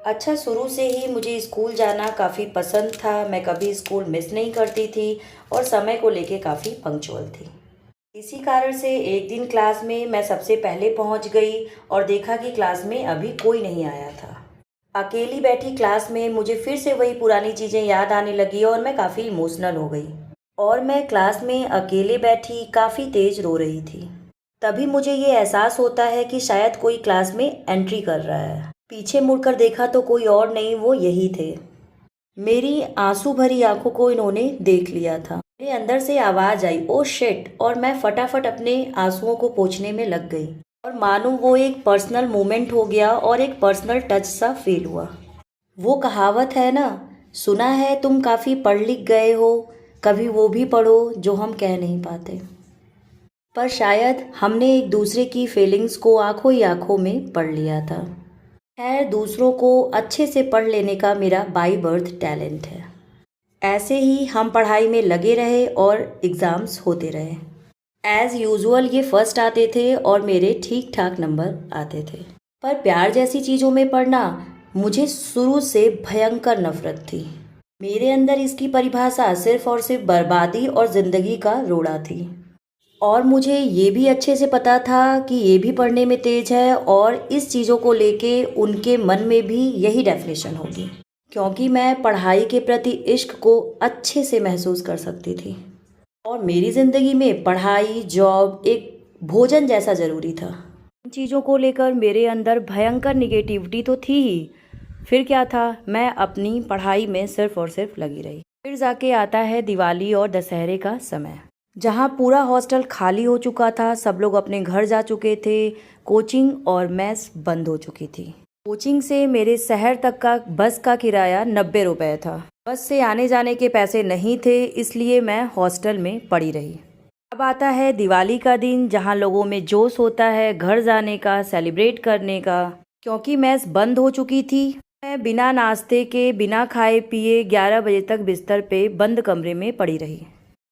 अच्छा, शुरू से ही मुझे स्कूल जाना काफ़ी पसंद था। मैं कभी स्कूल मिस नहीं करती थी और समय को लेके काफ़ी पंक्चुअल थी। इसी कारण से एक दिन क्लास में मैं सबसे पहले पहुंच गई और देखा कि क्लास में अभी कोई नहीं आया था। अकेली बैठी क्लास में मुझे फिर से वही पुरानी चीज़ें याद आने लगी और मैं काफ़ी इमोशनल हो गई। और मैं क्लास में अकेले बैठी काफ़ी तेज़ रो रही थी। तभी मुझे ये एहसास होता है कि शायद कोई क्लास में एंट्री कर रहा है। पीछे मुड़कर देखा तो कोई और नहीं, वो यही थे। मेरी आंसू भरी आंखों को इन्होंने देख लिया था। मेरे अंदर से आवाज आई, ओ शिट, और मैं फटाफट अपने आंसुओं को पोंछने में लग गई। और मानो वो एक पर्सनल मोमेंट हो गया और एक पर्सनल टच सा फील हुआ। वो कहावत है ना, सुना है तुम काफी पढ़ लिख गए हो, कभी वो भी पढ़ो जो हम कह नहीं पाते। पर शायद हमने एक दूसरे की फीलिंग्स को आंखों ही आंखों में पढ़ लिया था। खैर, दूसरों को अच्छे से पढ़ लेने का मेरा बाई बर्थ टैलेंट है। ऐसे ही हम पढ़ाई में लगे रहे और एग्ज़ाम्स होते रहे। एज़ यूजुअल ये फर्स्ट आते थे और मेरे ठीक ठाक नंबर आते थे। पर प्यार जैसी चीज़ों में पढ़ना मुझे शुरू से भयंकर नफरत थी। मेरे अंदर इसकी परिभाषा सिर्फ और सिर्फ बर्बादी और ज़िंदगी का रोड़ा थी। और मुझे ये भी अच्छे से पता था कि ये भी पढ़ने में तेज है और इस चीज़ों को लेके उनके मन में भी यही डेफिनेशन होगी, क्योंकि मैं पढ़ाई के प्रति इश्क को अच्छे से महसूस कर सकती थी। और मेरी ज़िंदगी में पढ़ाई, जॉब एक भोजन जैसा ज़रूरी था। इन चीज़ों को लेकर मेरे अंदर भयंकर निगेटिविटी तो थी ही। फिर क्या था, मैं अपनी पढ़ाई में सिर्फ और सिर्फ लगी रही। फिर जाके आता है दिवाली और दशहरे का समय, जहाँ पूरा हॉस्टल खाली हो चुका था, सब लोग अपने घर जा चुके थे, कोचिंग और मेस बंद हो चुकी थी। कोचिंग से मेरे शहर तक का बस का किराया 90 रुपये था। बस से आने जाने के पैसे नहीं थे, इसलिए मैं हॉस्टल में पड़ी रही। अब आता है दिवाली का दिन, जहाँ लोगों में जोश होता है घर जाने का, सेलिब्रेट करने का। क्योंकि मेस बंद हो चुकी थी, मैं बिना नाश्ते के, बिना खाए पिए 11 बजे तक बिस्तर पे बंद कमरे में पड़ी रही।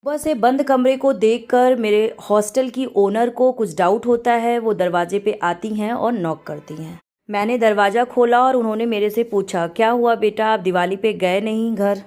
सुबह से बंद कमरे को देखकर मेरे हॉस्टल की ओनर को कुछ डाउट होता है। वो दरवाजे पे आती हैं और नॉक करती हैं। मैंने दरवाज़ा खोला और उन्होंने मेरे से पूछा, क्या हुआ बेटा, आप दिवाली पे गए नहीं घर?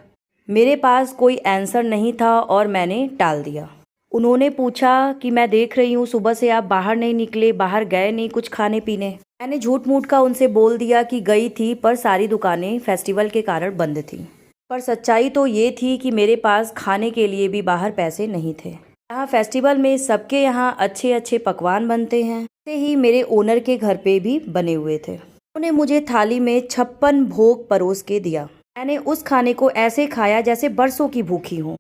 मेरे पास कोई आंसर नहीं था और मैंने टाल दिया। उन्होंने पूछा कि मैं देख रही हूँ सुबह से आप बाहर नहीं निकले, बाहर गए नहीं कुछ खाने पीने। मैंने झूठ मूठ का उनसे बोल दिया कि गई थी, पर सारी दुकानें फेस्टिवल के कारण बंद थी। पर सच्चाई तो ये थी कि मेरे पास खाने के लिए भी बाहर पैसे नहीं थे। यहाँ फेस्टिवल में सबके यहाँ अच्छे अच्छे पकवान बनते हैं, ऐसे ही मेरे ओनर के घर पे भी बने हुए थे। उन्होंने मुझे थाली में 56 भोग परोस के दिया। मैंने उस खाने को ऐसे खाया जैसे बरसों की भूखी हूँ।